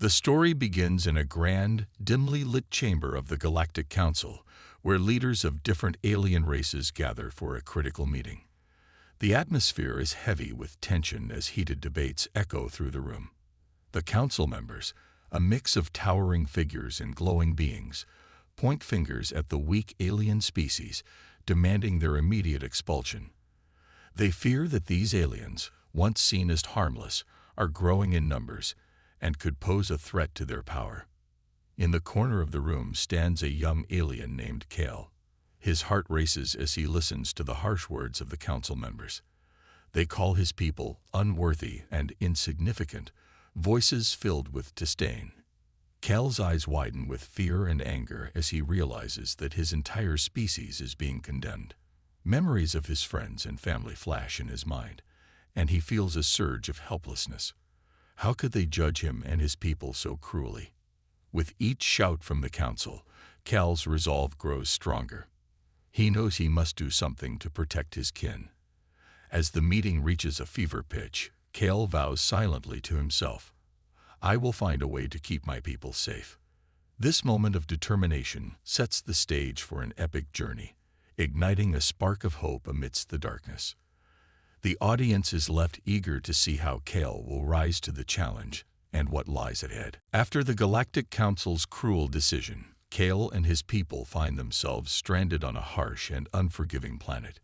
The story begins in a grand, dimly lit chamber of the Galactic Council, where leaders of different alien races gather for a critical meeting. The atmosphere is heavy with tension as heated debates echo through the room. The council members, a mix of towering figures and glowing beings, point fingers at the weak alien species, demanding their immediate expulsion. They fear that these aliens, once seen as harmless, are growing in numbers and could pose a threat to their power. In the corner of the room stands a young alien named Kale. His heart races as he listens to the harsh words of the council members. They call his people unworthy and insignificant, voices filled with disdain. Kale's eyes widen with fear and anger as he realizes that his entire species is being condemned. Memories of his friends and family flash in his mind, and he feels a surge of helplessness. How could they judge him and his people so cruelly? With each shout from the council, Kale's resolve grows stronger. He knows he must do something to protect his kin. As the meeting reaches a fever pitch, Kale vows silently to himself, "I will find a way to keep my people safe." This moment of determination sets the stage for an epic journey, igniting a spark of hope amidst the darkness. The audience is left eager to see how Kale will rise to the challenge and what lies ahead. After the Galactic Council's cruel decision, Kale and his people find themselves stranded on a harsh and unforgiving planet.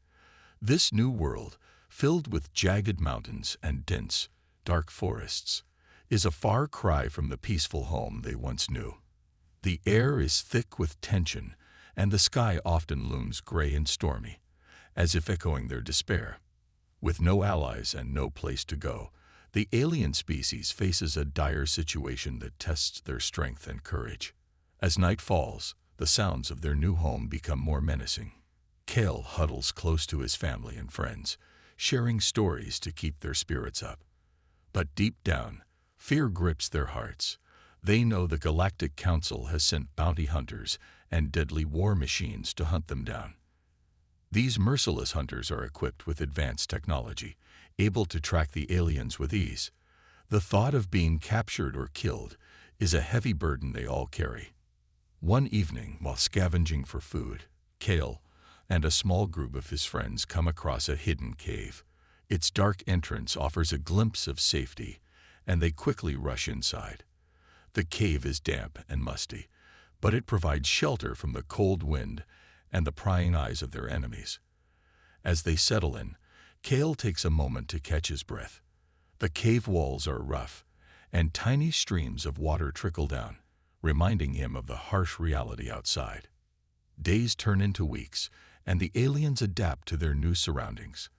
This new world, filled with jagged mountains and dense, dark forests, is a far cry from the peaceful home they once knew. The air is thick with tension, and the sky often looms gray and stormy, as if echoing their despair. With no allies and no place to go, the alien species faces a dire situation that tests their strength and courage. As night falls, the sounds of their new home become more menacing. Kale huddles close to his family and friends, sharing stories to keep their spirits up. But deep down, fear grips their hearts. They know the Galactic Council has sent bounty hunters and deadly war machines to hunt them down. These merciless hunters are equipped with advanced technology, able to track the aliens with ease. The thought of being captured or killed is a heavy burden they all carry. One evening, while scavenging for food, Kale and a small group of his friends come across a hidden cave. Its dark entrance offers a glimpse of safety, and they quickly rush inside. The cave is damp and musty, but it provides shelter from the cold wind and the prying eyes of their enemies. As they settle in, Kale takes a moment to catch his breath. The cave walls are rough, and tiny streams of water trickle down, reminding him of the harsh reality outside. Days turn into weeks, and the aliens adapt to their new surroundings.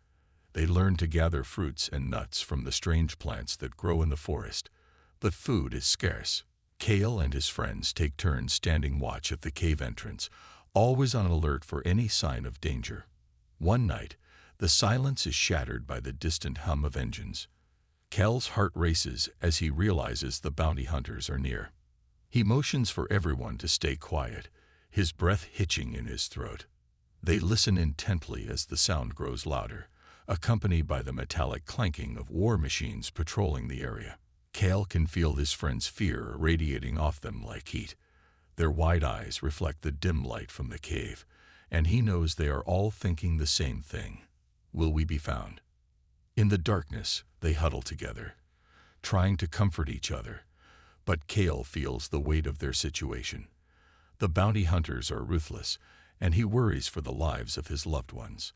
They learn to gather fruits and nuts from the strange plants that grow in the forest, but food is scarce. Kale and his friends take turns standing watch at the cave entrance, always on alert for any sign of danger. One night, the silence is shattered by the distant hum of engines. Kale's heart races as he realizes the bounty hunters are near. He motions for everyone to stay quiet, his breath hitching in his throat. They listen intently as the sound grows louder, accompanied by the metallic clanking of war machines patrolling the area. Kale can feel his friends' fear radiating off them like heat. Their wide eyes reflect the dim light from the cave, and he knows they are all thinking the same thing. Will we be found? In the darkness, they huddle together, trying to comfort each other. But Kale feels the weight of their situation. The bounty hunters are ruthless, and he worries for the lives of his loved ones.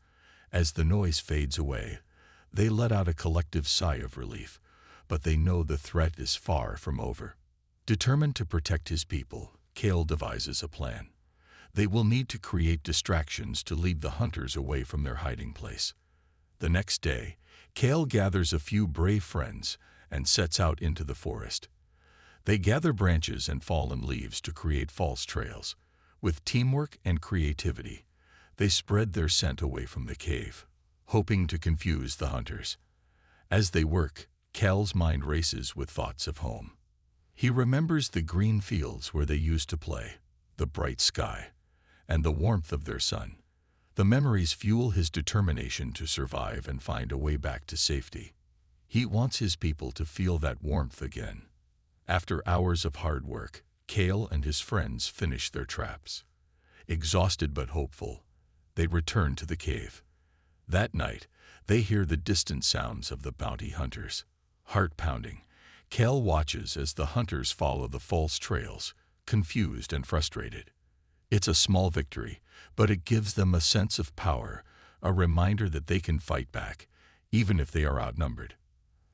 As the noise fades away, they let out a collective sigh of relief, but they know the threat is far from over. Determined to protect his people, Kale devises a plan. They will need to create distractions to lead the hunters away from their hiding place. The next day, Kale gathers a few brave friends and sets out into the forest. They gather branches and fallen leaves to create false trails. With teamwork and creativity, they spread their scent away from the cave, hoping to confuse the hunters. As they work, Kale's mind races with thoughts of home. He remembers the green fields where they used to play, the bright sky, and the warmth of their sun. The memories fuel his determination to survive and find a way back to safety. He wants his people to feel that warmth again. After hours of hard work, Kale and his friends finish their traps. Exhausted but hopeful, they return to the cave. That night, they hear the distant sounds of the bounty hunters. Heart pounding, Kale watches as the hunters follow the false trails, confused and frustrated. It's a small victory, but it gives them a sense of power, a reminder that they can fight back, even if they are outnumbered.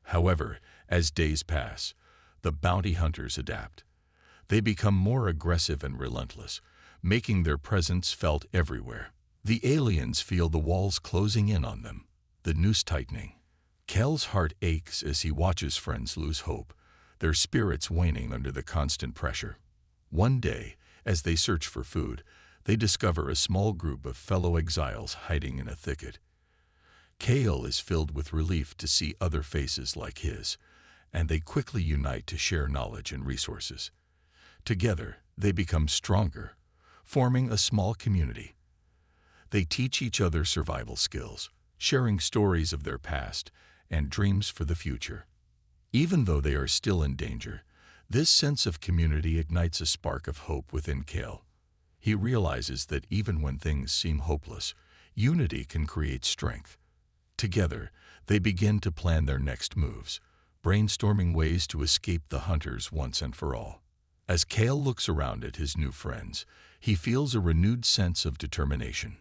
However, as days pass, the bounty hunters adapt. They become more aggressive and relentless, making their presence felt everywhere. The aliens feel the walls closing in on them, the noose tightening. Kel's heart aches as he watches friends lose hope, their spirits waning under the constant pressure. One day, as they search for food, they discover a small group of fellow exiles hiding in a thicket. Kale is filled with relief to see other faces like his, and they quickly unite to share knowledge and resources. Together, they become stronger, forming a small community. They teach each other survival skills, sharing stories of their past and dreams for the future. Even though they are still in danger, this sense of community ignites a spark of hope within Kale. He realizes that even when things seem hopeless, unity can create strength. Together, they begin to plan their next moves, brainstorming ways to escape the hunters once and for all. As Kale looks around at his new friends, he feels a renewed sense of determination.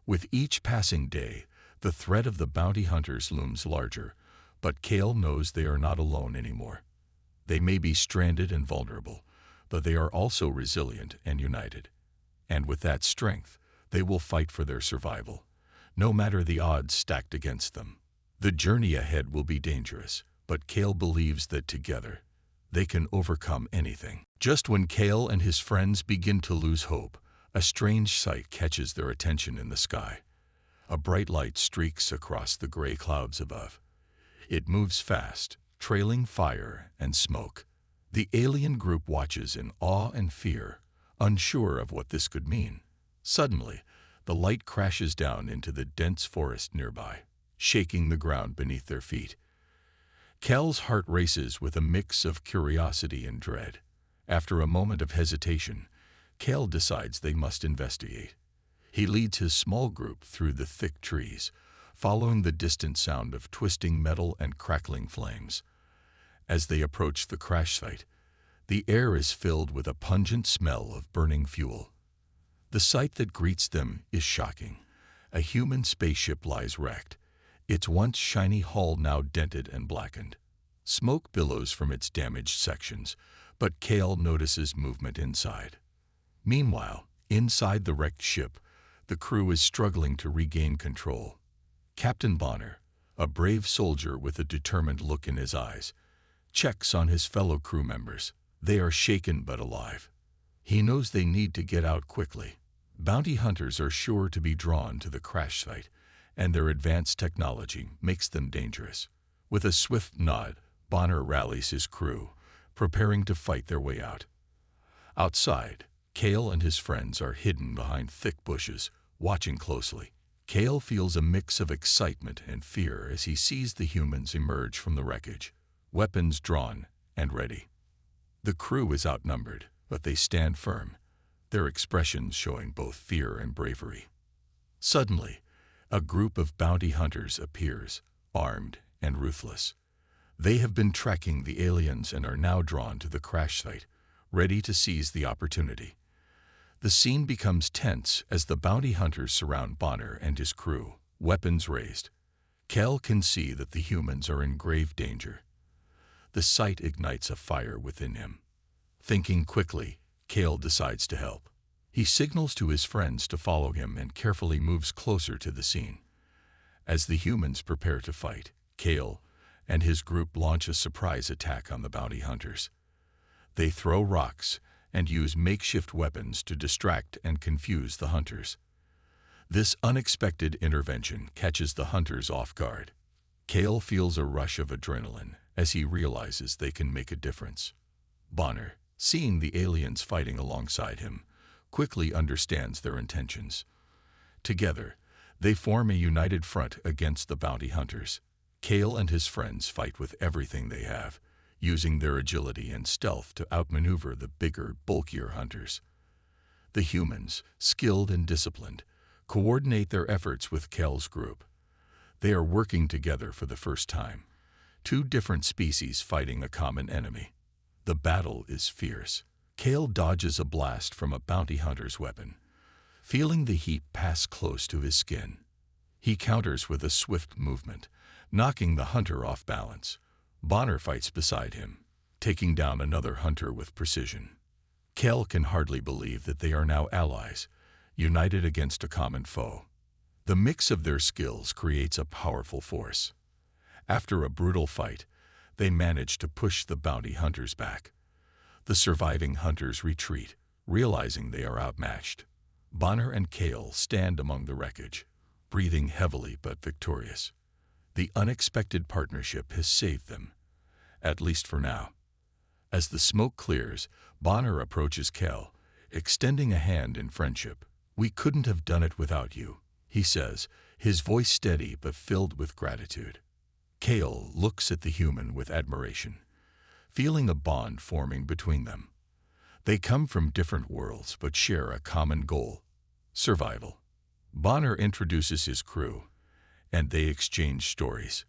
With each passing day, the threat of the bounty hunters looms larger, but Kale knows they are not alone anymore. They may be stranded and vulnerable, but they are also resilient and united. And with that strength, they will fight for their survival, no matter the odds stacked against them. The journey ahead will be dangerous, but Kale believes that together, they can overcome anything. Just when Kale and his friends begin to lose hope, a strange sight catches their attention in the sky. A bright light streaks across the gray clouds above. It moves fast, trailing fire and smoke. The alien group watches in awe and fear, unsure of what this could mean. Suddenly, the light crashes down into the dense forest nearby, shaking the ground beneath their feet. Kel's heart races with a mix of curiosity and dread. After a moment of hesitation, Kel decides they must investigate. He leads his small group through the thick trees, following the distant sound of twisting metal and crackling flames. As they approach the crash site, the air is filled with a pungent smell of burning fuel. The sight that greets them is shocking. A human spaceship lies wrecked, its once shiny hull now dented and blackened. Smoke billows from its damaged sections, but Kale notices movement inside. Meanwhile, inside the wrecked ship, the crew is struggling to regain control. Captain Bonner, a brave soldier with a determined look in his eyes, checks on his fellow crew members. They are shaken but alive. He knows they need to get out quickly. Bounty hunters are sure to be drawn to the crash site, and their advanced technology makes them dangerous. With a swift nod, Bonner rallies his crew, preparing to fight their way out. Outside, Kale and his friends are hidden behind thick bushes, watching closely. Kale feels a mix of excitement and fear as he sees the humans emerge from the wreckage, weapons drawn and ready. The crew is outnumbered, but they stand firm, their expressions showing both fear and bravery. Suddenly, a group of bounty hunters appears, armed and ruthless. They have been tracking the aliens and are now drawn to the crash site, ready to seize the opportunity. The scene becomes tense as the bounty hunters surround Bonner and his crew, weapons raised. Kel can see that the humans are in grave danger. The sight ignites a fire within him. Thinking quickly, Kale decides to help. He signals to his friends to follow him and carefully moves closer to the scene. As the humans prepare to fight, Kale and his group launch a surprise attack on the bounty hunters. They throw rocks and use makeshift weapons to distract and confuse the hunters. This unexpected intervention catches the hunters off guard. Kale feels a rush of adrenaline as he realizes they can make a difference. Bonner, seeing the aliens fighting alongside him, quickly understands their intentions. Together, they form a united front against the bounty hunters. Kale and his friends fight with everything they have, using their agility and stealth to outmaneuver the bigger, bulkier hunters. The humans, skilled and disciplined, coordinate their efforts with Kel's group. They are working together for the first time, two different species fighting a common enemy. The battle is fierce. Kel dodges a blast from a bounty hunter's weapon, feeling the heat pass close to his skin. He counters with a swift movement, knocking the hunter off balance. Bonner fights beside him, taking down another hunter with precision. Kel can hardly believe that they are now allies, united against a common foe. The mix of their skills creates a powerful force. After a brutal fight, they manage to push the bounty hunters back. The surviving hunters retreat, realizing they are outmatched. Bonner and Kel stand among the wreckage, breathing heavily but victorious. The unexpected partnership has saved them, at least for now. As the smoke clears, Bonner approaches Kel, extending a hand in friendship. "We couldn't have done it without you," he says, his voice steady but filled with gratitude. Kel looks at the human with admiration, feeling a bond forming between them. They come from different worlds but share a common goal: survival. Bonner introduces his crew, and they exchange stories.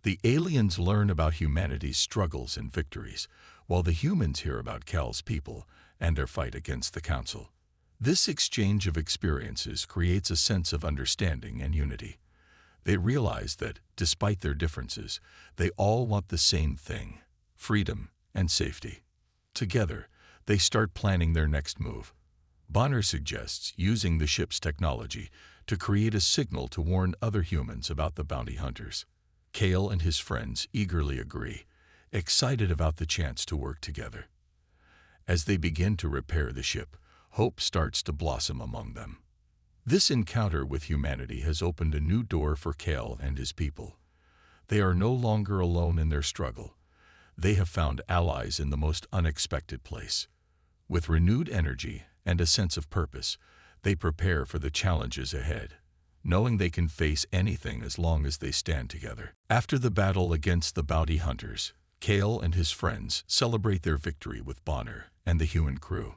The aliens learn about humanity's struggles and victories, while the humans hear about Kel's people and their fight against the Council. This exchange of experiences creates a sense of understanding and unity. They realize that, despite their differences, they all want the same thing: freedom and safety. Together, they start planning their next move. Bonner suggests using the ship's technology to create a signal to warn other humans about the bounty hunters. Kel and his friends eagerly agree, excited about the chance to work together. As they begin to repair the ship, hope starts to blossom among them. This encounter with humanity has opened a new door for Kel and his people. They are no longer alone in their struggle. They have found allies in the most unexpected place. With renewed energy and a sense of purpose, they prepare for the challenges ahead, knowing they can face anything as long as they stand together. After the battle against the bounty hunters, Kel and his friends celebrate their victory with Bonner and the human crew.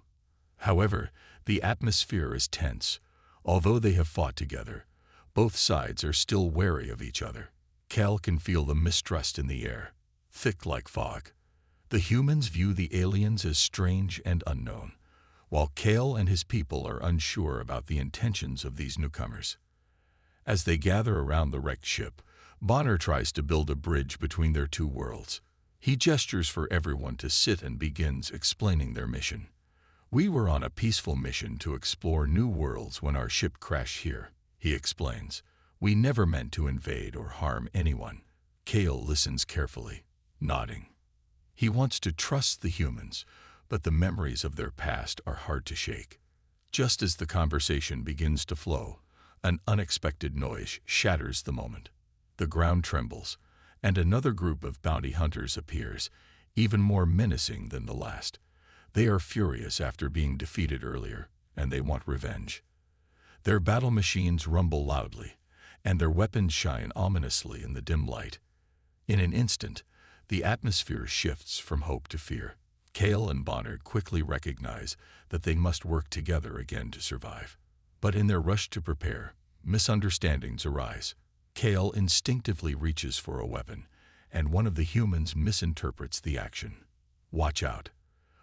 However, the atmosphere is tense. Although they have fought together, both sides are still wary of each other. Kel can feel the mistrust in the air, thick like fog. The humans view the aliens as strange and unknown, while Kel and his people are unsure about the intentions of these newcomers. As they gather around the wrecked ship, Bonner tries to build a bridge between their two worlds. He gestures for everyone to sit and begins explaining their mission. "We were on a peaceful mission to explore new worlds when our ship crashed here," he explains. "We never meant to invade or harm anyone." Kel listens carefully, nodding. He wants to trust the humans, but the memories of their past are hard to shake. Just as the conversation begins to flow, an unexpected noise shatters the moment. The ground trembles, and another group of bounty hunters appears, even more menacing than the last. They are furious after being defeated earlier, and they want revenge. Their battle machines rumble loudly, and their weapons shine ominously in the dim light. In an instant, the atmosphere shifts from hope to fear. Kel and Bonner quickly recognize that they must work together again to survive. But in their rush to prepare, misunderstandings arise. Kel instinctively reaches for a weapon, and one of the humans misinterprets the action. "Watch out,"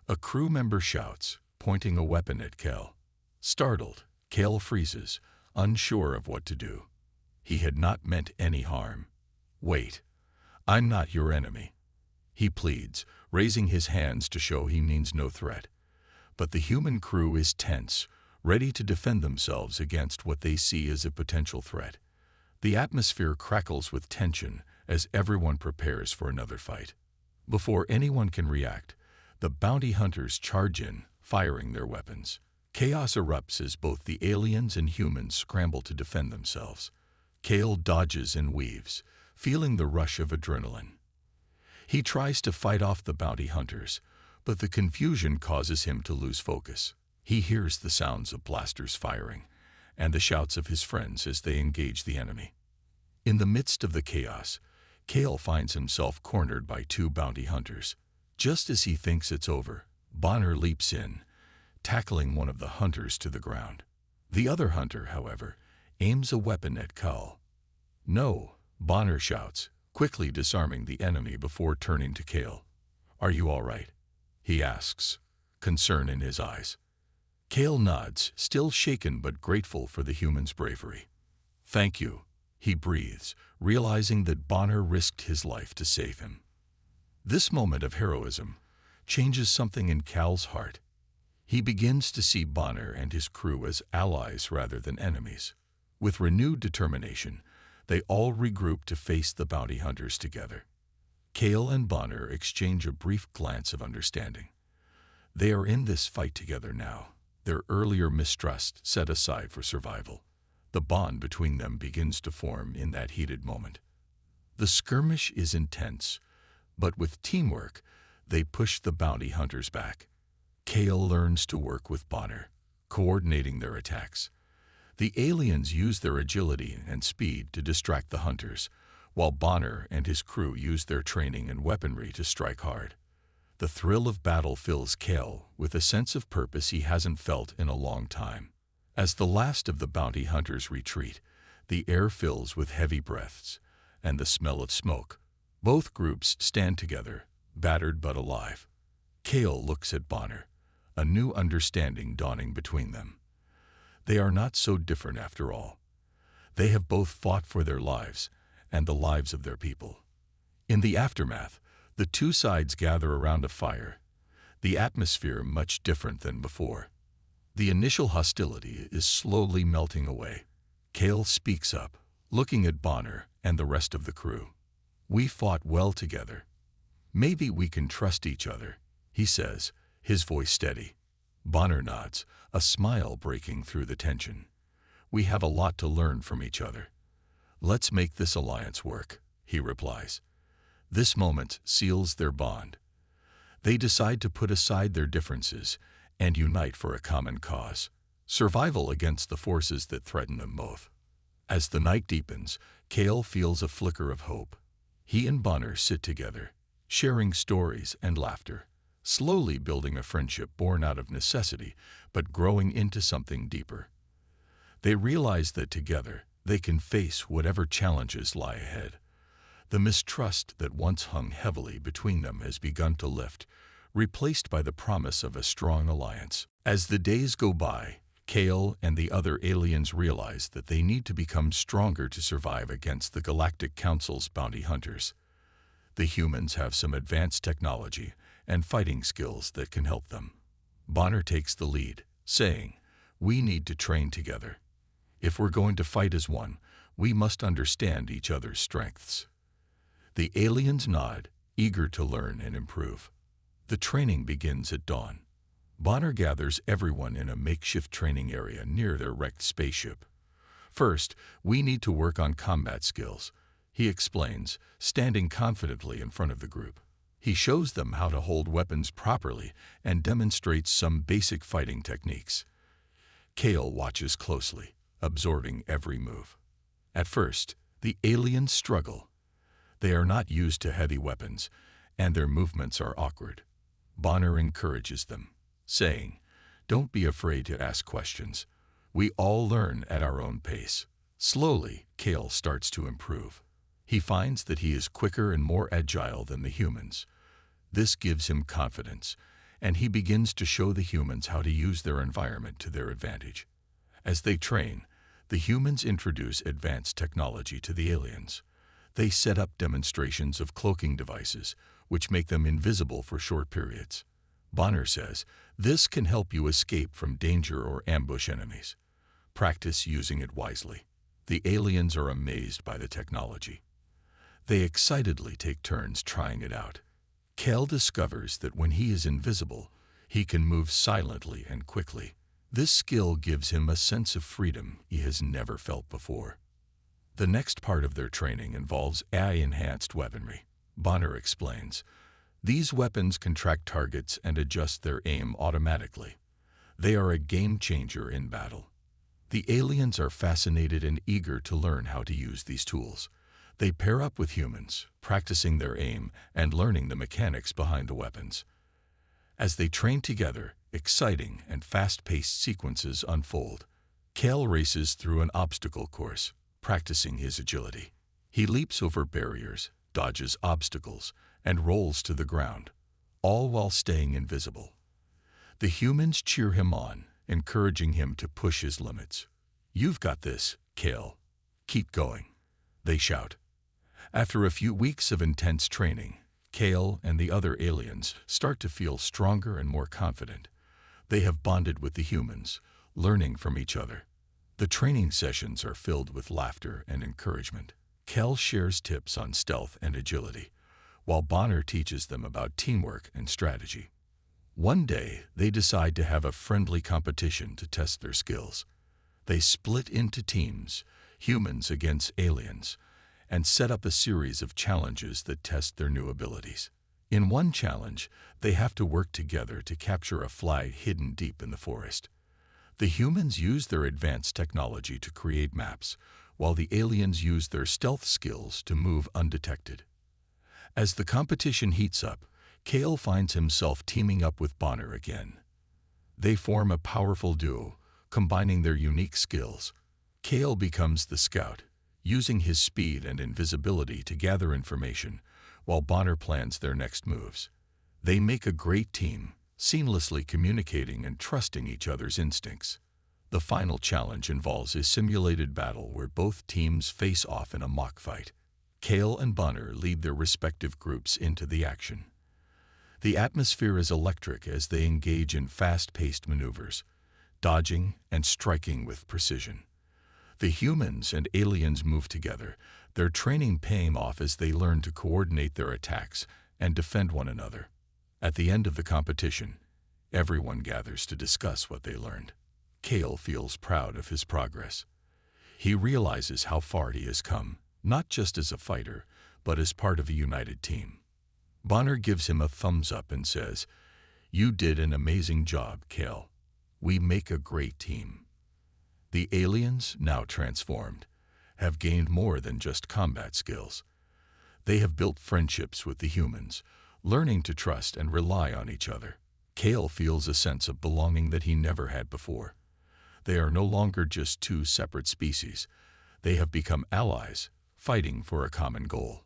a crew member shouts, pointing a weapon at Kel. Startled, Kel freezes, unsure of what to do. He had not meant any harm. "Wait, I'm not your enemy," he pleads, raising his hands to show he means no threat. But the human crew is tense, ready to defend themselves against what they see as a potential threat. The atmosphere crackles with tension as everyone prepares for another fight. Before anyone can react, the bounty hunters charge in, firing their weapons. Chaos erupts as both the aliens and humans scramble to defend themselves. Kel dodges and weaves, feeling the rush of adrenaline. He tries to fight off the bounty hunters, but the confusion causes him to lose focus. He hears the sounds of blasters firing and the shouts of his friends as they engage the enemy. In the midst of the chaos, Kel finds himself cornered by two bounty hunters. Just as he thinks it's over, Bonner leaps in, tackling one of the hunters to the ground. The other hunter, however, aims a weapon at Kal. "No," Bonner shouts, quickly disarming the enemy before turning to Kale. "Are you all right?" he asks, concern in his eyes. Kale nods, still shaken but grateful for the human's bravery. "Thank you," he breathes, realizing that Bonner risked his life to save him. This moment of heroism changes something in Cal's heart. He begins to see Bonner and his crew as allies rather than enemies. With renewed determination, they all regroup to face the bounty hunters together. Kale and Bonner exchange a brief glance of understanding. They are in this fight together now, their earlier mistrust set aside for survival. The bond between them begins to form in that heated moment. The skirmish is intense, but with teamwork, they push the bounty hunters back. Kale learns to work with Bonner, coordinating their attacks. The aliens use their agility and speed to distract the hunters, while Bonner and his crew use their training and weaponry to strike hard. The thrill of battle fills Kale with a sense of purpose he hasn't felt in a long time. As the last of the bounty hunters retreat, the air fills with heavy breaths and the smell of smoke. Both groups stand together, battered but alive. Kale looks at Bonner, a new understanding dawning between them. They are not so different after all. They have both fought for their lives and the lives of their people. In the aftermath, the two sides gather around a fire, the atmosphere much different than before. The initial hostility is slowly melting away. Kale speaks up, looking at Bonner and the rest of the crew. "We fought well together. Maybe we can trust each other," he says, his voice steady. Bonner nods, a smile breaking through the tension. "We have a lot to learn from each other. Let's make this alliance work," he replies. This moment seals their bond. They decide to put aside their differences and unite for a common cause, survival against the forces that threaten them both. As the night deepens, Kale feels a flicker of hope. He and Bonner sit together, sharing stories and laughter, slowly building a friendship born out of necessity, but growing into something deeper. They realize that together, they can face whatever challenges lie ahead. The mistrust that once hung heavily between them has begun to lift, replaced by the promise of a strong alliance. As the days go by, Kale and the other aliens realize that they need to become stronger to survive against the Galactic Council's bounty hunters. The humans have some advanced technology and fighting skills that can help them. Bonner takes the lead, saying, "We need to train together. If we're going to fight as one, we must understand each other's strengths." The aliens nod, eager to learn and improve. The training begins at dawn. Bonner gathers everyone in a makeshift training area near their wrecked spaceship. "First, we need to work on combat skills," he explains, standing confidently in front of the group. He shows them how to hold weapons properly and demonstrates some basic fighting techniques. Kale watches closely, absorbing every move. At first, the aliens struggle. They are not used to heavy weapons, and their movements are awkward. Bonner encourages them, saying, "Don't be afraid to ask questions. We all learn at our own pace." Slowly, Kale starts to improve. He finds that he is quicker and more agile than the humans. This gives him confidence, and he begins to show the humans how to use their environment to their advantage. As they train, the humans introduce advanced technology to the aliens. They set up demonstrations of cloaking devices, which make them invisible for short periods. Bonner says, "This can help you escape from danger or ambush enemies. Practice using it wisely." The aliens are amazed by the technology. They excitedly take turns trying it out. Kale discovers that when he is invisible, he can move silently and quickly. This skill gives him a sense of freedom he has never felt before. The next part of their training involves AI-enhanced weaponry. Bonner explains, "These weapons can track targets and adjust their aim automatically. They are a game changer in battle." The aliens are fascinated and eager to learn how to use these tools. They pair up with humans, practicing their aim and learning the mechanics behind the weapons. As they train together, exciting and fast-paced sequences unfold. Kale races through an obstacle course, practicing his agility. He leaps over barriers, dodges obstacles, and rolls to the ground, all while staying invisible. The humans cheer him on, encouraging him to push his limits. "You've got this, Kale. Keep going," they shout. After a few weeks of intense training, Kale and the other aliens start to feel stronger and more confident. They have bonded with the humans, learning from each other. The training sessions are filled with laughter and encouragement. Kale shares tips on stealth and agility, while Bonner teaches them about teamwork and strategy. One day, they decide to have a friendly competition to test their skills. They split into teams, humans against aliens, and set up a series of challenges that test their new abilities. In one challenge, they have to work together to capture a flag hidden deep in the forest. The humans use their advanced technology to create maps, while the aliens use their stealth skills to move undetected. As the competition heats up, Kale finds himself teaming up with Bonner again. They form a powerful duo, combining their unique skills. Kale becomes the scout, using his speed and invisibility to gather information, while Bonner plans their next moves. They make a great team, seamlessly communicating and trusting each other's instincts. The final challenge involves a simulated battle where both teams face off in a mock fight. Kale and Bonner lead their respective groups into the action. The atmosphere is electric as they engage in fast-paced maneuvers, dodging and striking with precision. The humans and aliens move together, their training paying off as they learn to coordinate their attacks and defend one another. At the end of the competition, everyone gathers to discuss what they learned. Kale feels proud of his progress. He realizes how far he has come, not just as a fighter, but as part of a united team. Bonner gives him a thumbs up and says, "You did an amazing job, Kale. We make a great team." The aliens, now transformed, have gained more than just combat skills. They have built friendships with the humans, learning to trust and rely on each other. Kale feels a sense of belonging that he never had before. They are no longer just two separate species. They have become allies, fighting for a common goal.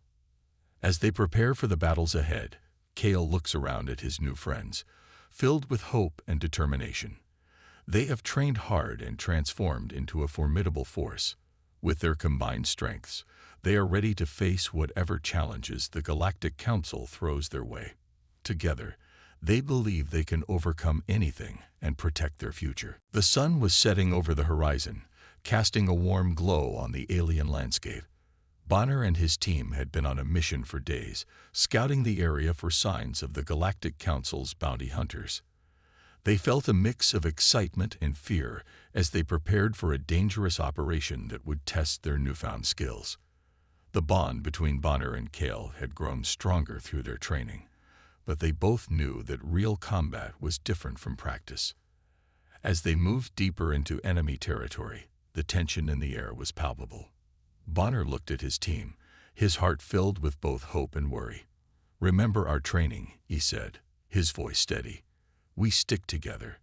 As they prepare for the battles ahead, Kale looks around at his new friends, filled with hope and determination. They have trained hard and transformed into a formidable force. With their combined strengths, they are ready to face whatever challenges the Galactic Council throws their way. Together, they believe they can overcome anything and protect their future. The sun was setting over the horizon, casting a warm glow on the alien landscape. Bonner and his team had been on a mission for days, scouting the area for signs of the Galactic Council's bounty hunters. They felt a mix of excitement and fear as they prepared for a dangerous operation that would test their newfound skills. The bond between Bonner and Kale had grown stronger through their training, but they both knew that real combat was different from practice. As they moved deeper into enemy territory, the tension in the air was palpable. Bonner looked at his team, his heart filled with both hope and worry. "Remember our training," he said, his voice steady. "We stick together,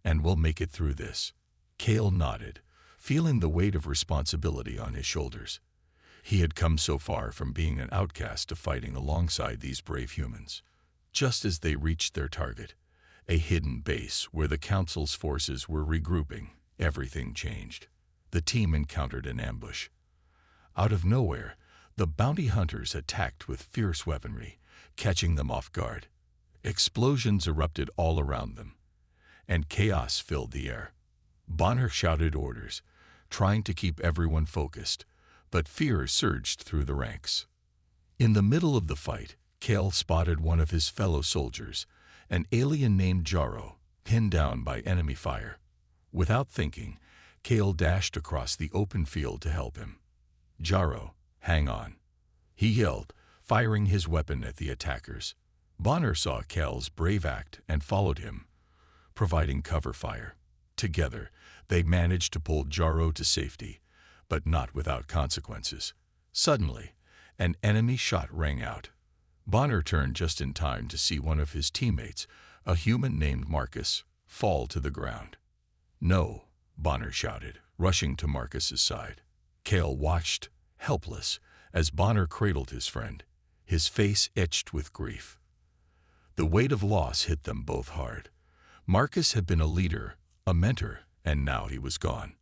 and we'll make it through this." Kale nodded, feeling the weight of responsibility on his shoulders. He had come so far from being an outcast to fighting alongside these brave humans. Just as they reached their target, a hidden base where the Council's forces were regrouping, everything changed. The team encountered an ambush. Out of nowhere, the bounty hunters attacked with fierce weaponry, catching them off guard. Explosions erupted all around them, and chaos filled the air. Bonner shouted orders, trying to keep everyone focused, but fear surged through the ranks. In the middle of the fight, Kale spotted one of his fellow soldiers, an alien named Jarro, pinned down by enemy fire. Without thinking, Kale dashed across the open field to help him. "Jarro, hang on," he yelled, firing his weapon at the attackers. Bonner saw Kale's brave act and followed him, providing cover fire. Together, they managed to pull Jarro to safety, but not without consequences. Suddenly, an enemy shot rang out. Bonner turned just in time to see one of his teammates, a human named Marcus, fall to the ground. "No," Bonner shouted, rushing to Marcus's side. Cale watched, helpless, as Bonner cradled his friend, his face etched with grief. The weight of loss hit them both hard. Marcus had been a leader, a mentor, and now he was gone.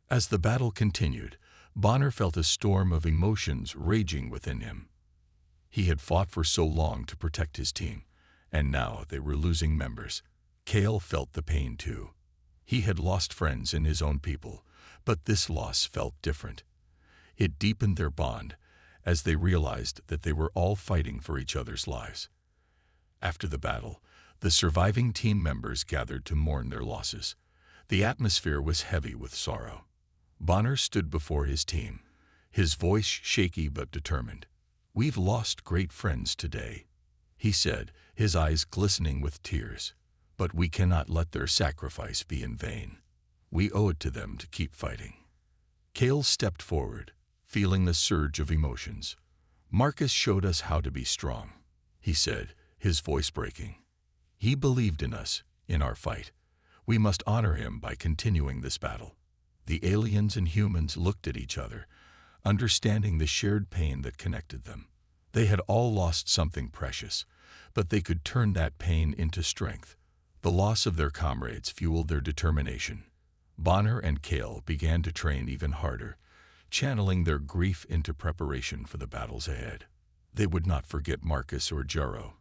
As the battle continued, Bonner felt a storm of emotions raging within him. He had fought for so long to protect his team, and now they were losing members. Cale felt the pain too. He had lost friends in his own people, but this loss felt different. It deepened their bond, as they realized that they were all fighting for each other's lives. After the battle, the surviving team members gathered to mourn their losses. The atmosphere was heavy with sorrow. Bonner stood before his team, his voice shaky but determined. "We've lost great friends today," he said, his eyes glistening with tears. "But we cannot let their sacrifice be in vain. We owe it to them to keep fighting." Cale stepped forward, feeling the surge of emotions. "Marcus showed us how to be strong," he said, his voice breaking. "He believed in us, in our fight. We must honor him by continuing this battle." The aliens and humans looked at each other, understanding the shared pain that connected them. They had all lost something precious, but they could turn that pain into strength. The loss of their comrades fueled their determination. Bonner and Cale began to train even harder, channeling their grief into preparation for the battles ahead. They would not forget Marcus or Jarrow,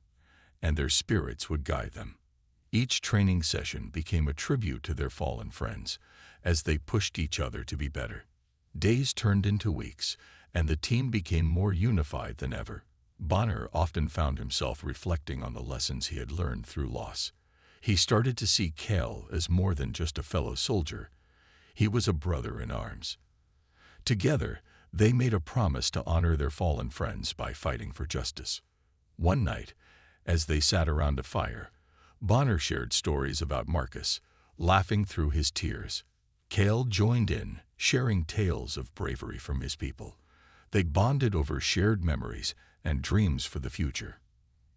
and their spirits would guide them. Each training session became a tribute to their fallen friends, as they pushed each other to be better. Days turned into weeks, and the team became more unified than ever. Bonner often found himself reflecting on the lessons he had learned through loss. He started to see Cale as more than just a fellow soldier. He was a brother in arms. Together, they made a promise to honor their fallen friends by fighting for justice. One night, as they sat around a fire, Bonner shared stories about Marcus, laughing through his tears. Cale joined in, sharing tales of bravery from his people. They bonded over shared memories and dreams for the future.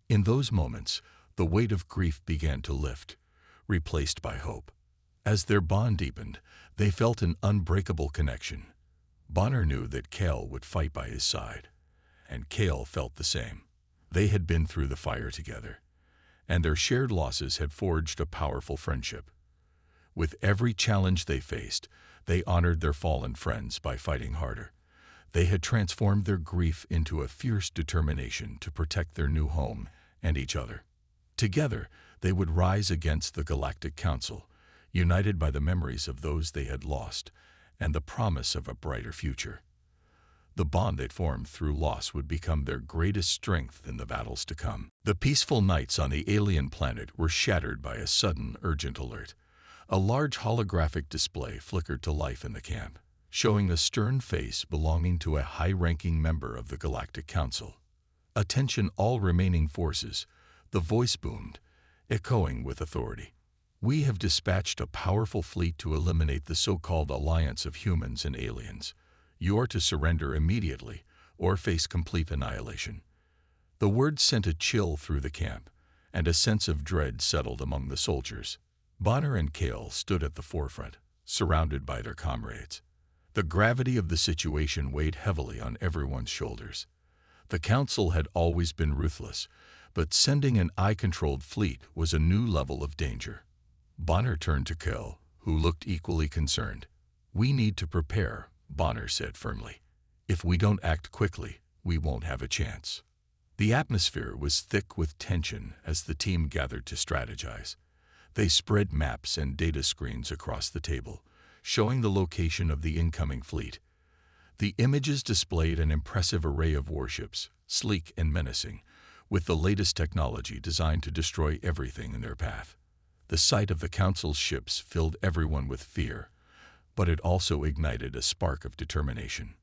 In those moments, the weight of grief began to lift, replaced by hope. As their bond deepened, they felt an unbreakable connection. Bonner knew that Cale would fight by his side, and Cale felt the same. They had been through the fire together, and their shared losses had forged a powerful friendship. With every challenge they faced, they honored their fallen friends by fighting harder. They had transformed their grief into a fierce determination to protect their new home and each other. Together, they would rise against the Galactic Council, united by the memories of those they had lost and the promise of a brighter future. The bond they formed through loss would become their greatest strength in the battles to come. The peaceful nights on the alien planet were shattered by a sudden, urgent alert. A large holographic display flickered to life in the camp, showing a stern face belonging to a high-ranking member of the Galactic Council. "Attention all remaining forces," the voice boomed, echoing with authority. "We have dispatched a powerful fleet to eliminate the so-called alliance of humans and aliens. You are to surrender immediately or face complete annihilation." The words sent a chill through the camp, and a sense of dread settled among the soldiers. Bonner and Cale stood at the forefront, surrounded by their comrades. The gravity of the situation weighed heavily on everyone's shoulders. The council had always been ruthless, but sending an eye-controlled fleet was a new level of danger. Bonner turned to Cale, who looked equally concerned. "We need to prepare," Bonner said firmly. "If we don't act quickly, we won't have a chance." The atmosphere was thick with tension as the team gathered to strategize. They spread maps and data screens across the table, showing the location of the incoming fleet. The images displayed an impressive array of warships, sleek and menacing, with the latest technology designed to destroy everything in their path. The sight of the Council's ships filled everyone with fear, but it also ignited a spark of determination.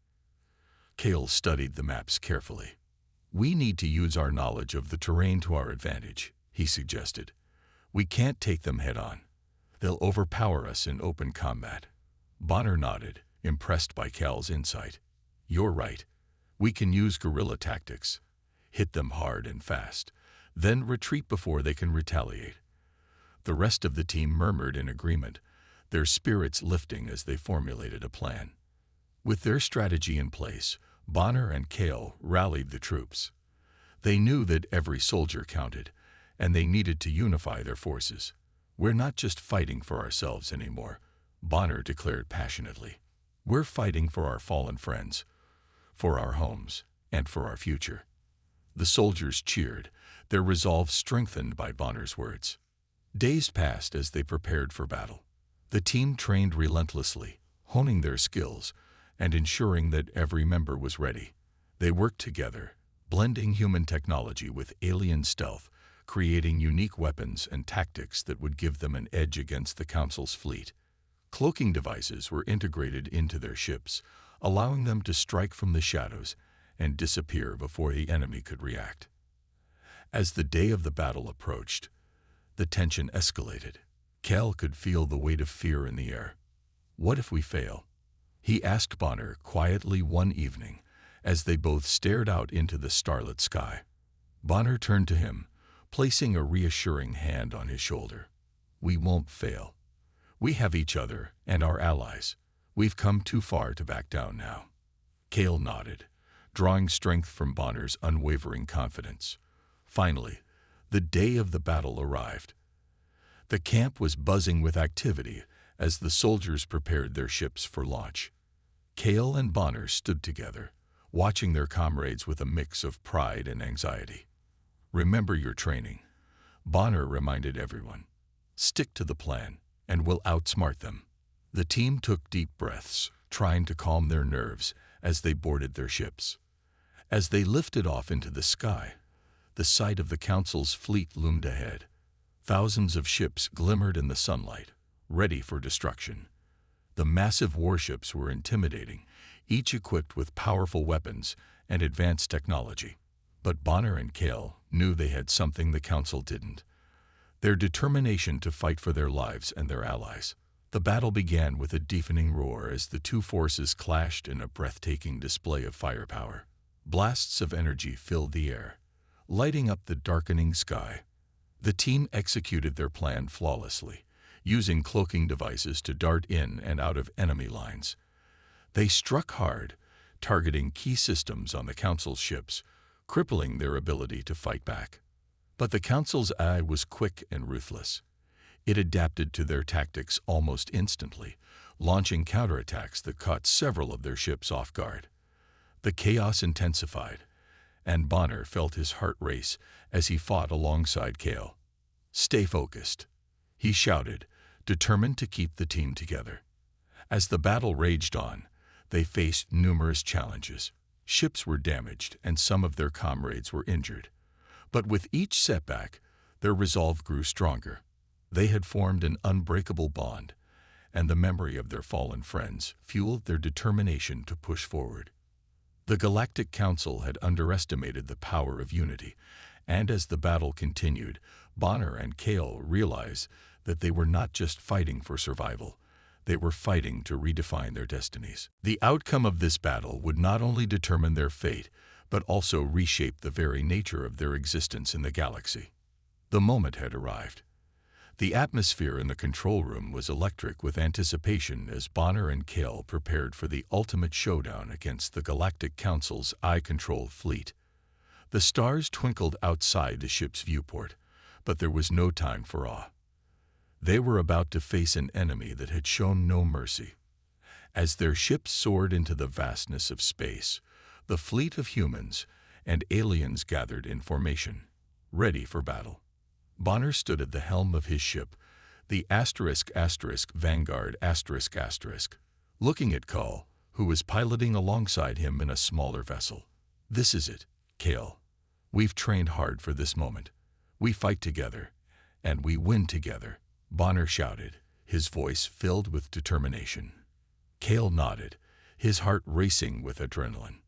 Cale studied the maps carefully. "We need to use our knowledge of the terrain to our advantage," he suggested. "We can't take them head-on. They'll overpower us in open combat." Bonner nodded, impressed by Cale's insight. "You're right. We can use guerrilla tactics. Hit them hard and fast, then retreat before they can retaliate. The rest of the team murmured in agreement, their spirits lifting as they formulated a plan. With their strategy in place, Bonner and Cale rallied the troops. They knew that every soldier counted, and they needed to unify their forces. "We're not just fighting for ourselves anymore," Bonner declared passionately. "We're fighting for our fallen friends, for our homes, and for our future." The soldiers cheered, their resolve strengthened by Bonner's words. Days passed as they prepared for battle. The team trained relentlessly, honing their skills and ensuring that every member was ready. They worked together, blending human technology with alien stealth, creating unique weapons and tactics that would give them an edge against the Council's fleet. Cloaking devices were integrated into their ships, allowing them to strike from the shadows and disappear before the enemy could react. As the day of the battle approached, the tension escalated. Cale could feel the weight of fear in the air. "What if we fail?" he asked Bonner quietly one evening as they both stared out into the starlit sky. Bonner turned to him, placing a reassuring hand on his shoulder. "We won't fail. We have each other and our allies. We've come too far to back down now." Cale nodded, drawing strength from Bonner's unwavering confidence. Finally, the day of the battle arrived. The camp was buzzing with activity as the soldiers prepared their ships for launch. Cale and Bonner stood together, watching their comrades with a mix of pride and anxiety. "Remember your training," Bonner reminded everyone. "Stick to the plan, and we'll outsmart them." The team took deep breaths, trying to calm their nerves as they boarded their ships. As they lifted off into the sky, the sight of the Council's fleet loomed ahead. Thousands of ships glimmered in the sunlight, ready for destruction. The massive warships were intimidating, each equipped with powerful weapons and advanced technology. But Bonner and Cale knew they had something the Council didn't: their determination to fight for their lives and their allies. The battle began with a deafening roar as the two forces clashed in a breathtaking display of firepower. Blasts of energy filled the air, lighting up the darkening sky. The team executed their plan flawlessly, using cloaking devices to dart in and out of enemy lines. They struck hard, targeting key systems on the Council's ships, crippling their ability to fight back. But the Council's eye was quick and ruthless. It adapted to their tactics almost instantly, launching counterattacks that caught several of their ships off guard. The chaos intensified, and Bonner felt his heart race as he fought alongside Cale. "Stay focused," he shouted, determined to keep the team together. As the battle raged on, they faced numerous challenges. Ships were damaged, and some of their comrades were injured. But with each setback, their resolve grew stronger. They had formed an unbreakable bond, and the memory of their fallen friends fueled their determination to push forward. The Galactic Council had underestimated the power of unity, and as the battle continued, Bonner and Cale realized that they were not just fighting for survival, they were fighting to redefine their destinies. The outcome of this battle would not only determine their fate, but also reshape the very nature of their existence in the galaxy. The moment had arrived. The atmosphere in the control room was electric with anticipation as Bonner and Cale prepared for the ultimate showdown against the Galactic Council's eye-controlled fleet. The stars twinkled outside the ship's viewport, but there was no time for awe. They were about to face an enemy that had shown no mercy. As their ships soared into the vastness of space, the fleet of humans and aliens gathered in formation, ready for battle. Bonner stood at the helm of his ship, the Vanguard **, looking at Cale, who was piloting alongside him in a smaller vessel. "This is it, Cale. We've trained hard for this moment. We fight together, and we win together," Bonner shouted, his voice filled with determination. Cale nodded, his heart racing with adrenaline.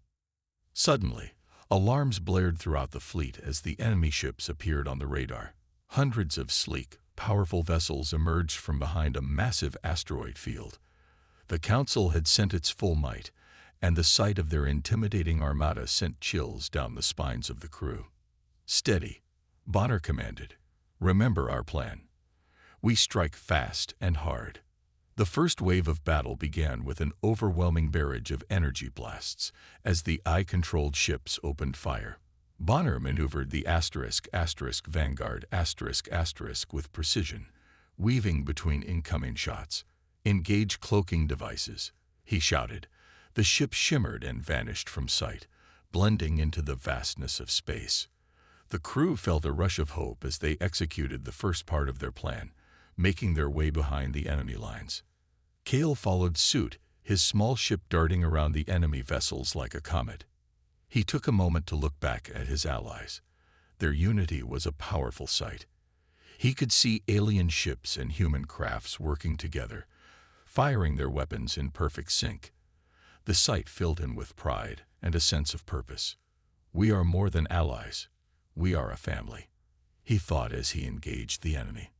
Suddenly, alarms blared throughout the fleet as the enemy ships appeared on the radar. Hundreds of sleek, powerful vessels emerged from behind a massive asteroid field. The Council had sent its full might, and the sight of their intimidating armada sent chills down the spines of the crew. "Steady," Bonner commanded. "Remember our plan. We strike fast and hard." The first wave of battle began with an overwhelming barrage of energy blasts as the eye-controlled ships opened fire. Bonner maneuvered the **** Vanguard *** with precision, weaving between incoming shots. "Engage cloaking devices," he shouted. The ship shimmered and vanished from sight, blending into the vastness of space. The crew felt a rush of hope as they executed the first part of their plan, making their way behind the enemy lines. Cale followed suit, his small ship darting around the enemy vessels like a comet. He took a moment to look back at his allies. Their unity was a powerful sight. He could see alien ships and human crafts working together, firing their weapons in perfect sync. The sight filled him with pride and a sense of purpose. "We are more than allies. We are a family," he thought as he engaged the enemy.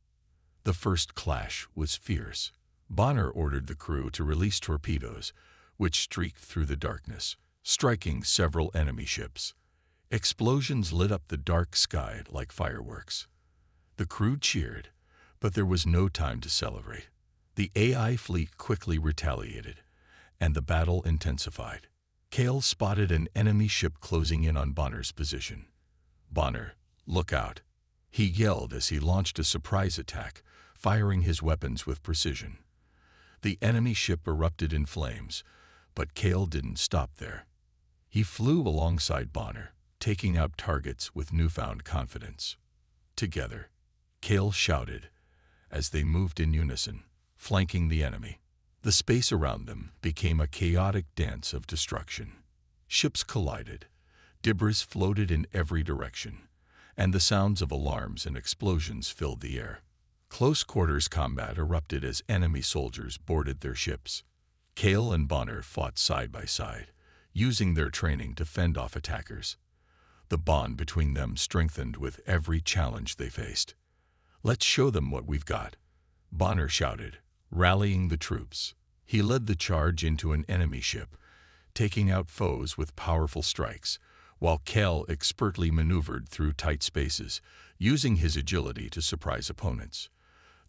The first clash was fierce. Bonner ordered the crew to release torpedoes, which streaked through the darkness, striking several enemy ships. Explosions lit up the dark sky like fireworks. The crew cheered, but there was no time to celebrate. The AI fleet quickly retaliated, and the battle intensified. Cale spotted an enemy ship closing in on Bonner's position. "Bonner, look out," he yelled as he launched a surprise attack, firing his weapons with precision. The enemy ship erupted in flames, but Cale didn't stop there. He flew alongside Bonner, taking out targets with newfound confidence. Together, Cale shouted as they moved in unison, flanking the enemy. The space around them became a chaotic dance of destruction. Ships collided, debris floated in every direction, and the sounds of alarms and explosions filled the air. Close-quarters combat erupted as enemy soldiers boarded their ships. Cale and Bonner fought side by side, using their training to fend off attackers. The bond between them strengthened with every challenge they faced. "Let's show them what we've got," Bonner shouted, rallying the troops. He led the charge into an enemy ship, taking out foes with powerful strikes, while Cale expertly maneuvered through tight spaces, using his agility to surprise opponents.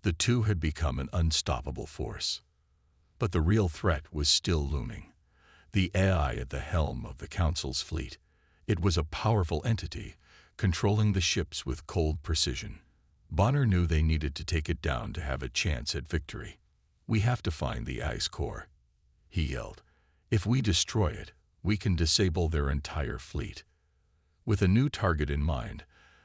The two had become an unstoppable force. But the real threat was still looming. The AI at the helm of the Council's fleet. It was a powerful entity, controlling the ships with cold precision. Bonner knew they needed to take it down to have a chance at victory. "We have to find the AI's core," he yelled. "If we destroy it, we can disable their entire fleet." With a new target in mind,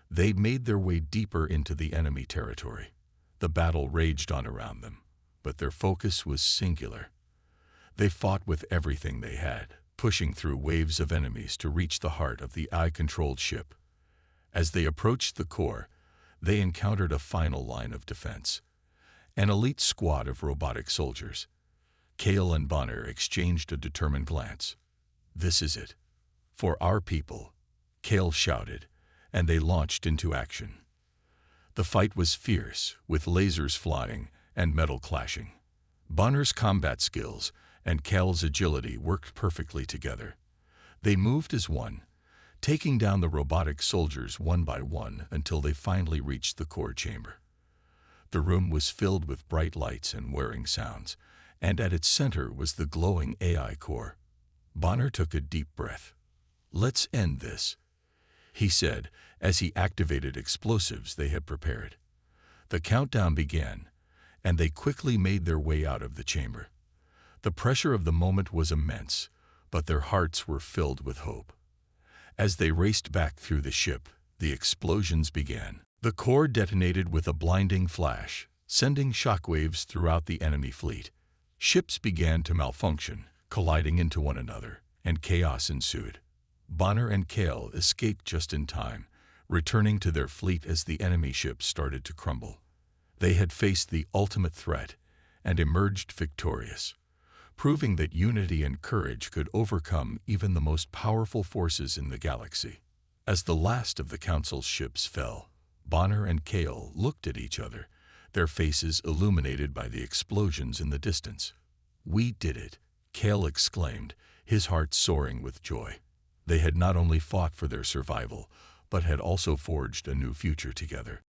they made their way deeper into the enemy territory. The battle raged on around them, but their focus was singular. They fought with everything they had, pushing through waves of enemies to reach the heart of the AI-controlled ship. As they approached the core, they encountered a final line of defense. An elite squad of robotic soldiers. Cale and Bonner exchanged a determined glance. "This is it. For our people," Cale shouted, and they launched into action. The fight was fierce, with lasers flying and metal clashing. Bonner's combat skills and Cale's agility worked perfectly together. They moved as one, taking down the robotic soldiers one by one until they finally reached the core chamber. The room was filled with bright lights and whirring sounds, and at its center was the glowing AI core. Bonner took a deep breath. "Let's end this," he said as he activated explosives they had prepared. The countdown began, and they quickly made their way out of the chamber. The pressure of the moment was immense, but their hearts were filled with hope. As they raced back through the ship, the explosions began. The core detonated with a blinding flash, sending shockwaves throughout the enemy fleet. Ships began to malfunction, colliding into one another, and chaos ensued. Bonner and Cale escaped just in time, returning to their fleet as the enemy ships started to crumble. They had faced the ultimate threat and emerged victorious, proving that unity and courage could overcome even the most powerful forces in the galaxy. As the last of the Council's ships fell, Bonner and Cale looked at each other, their faces illuminated by the explosions in the distance. "We did it," Cale exclaimed, his heart soaring with joy. They had not only fought for their survival, but had also forged a new future together.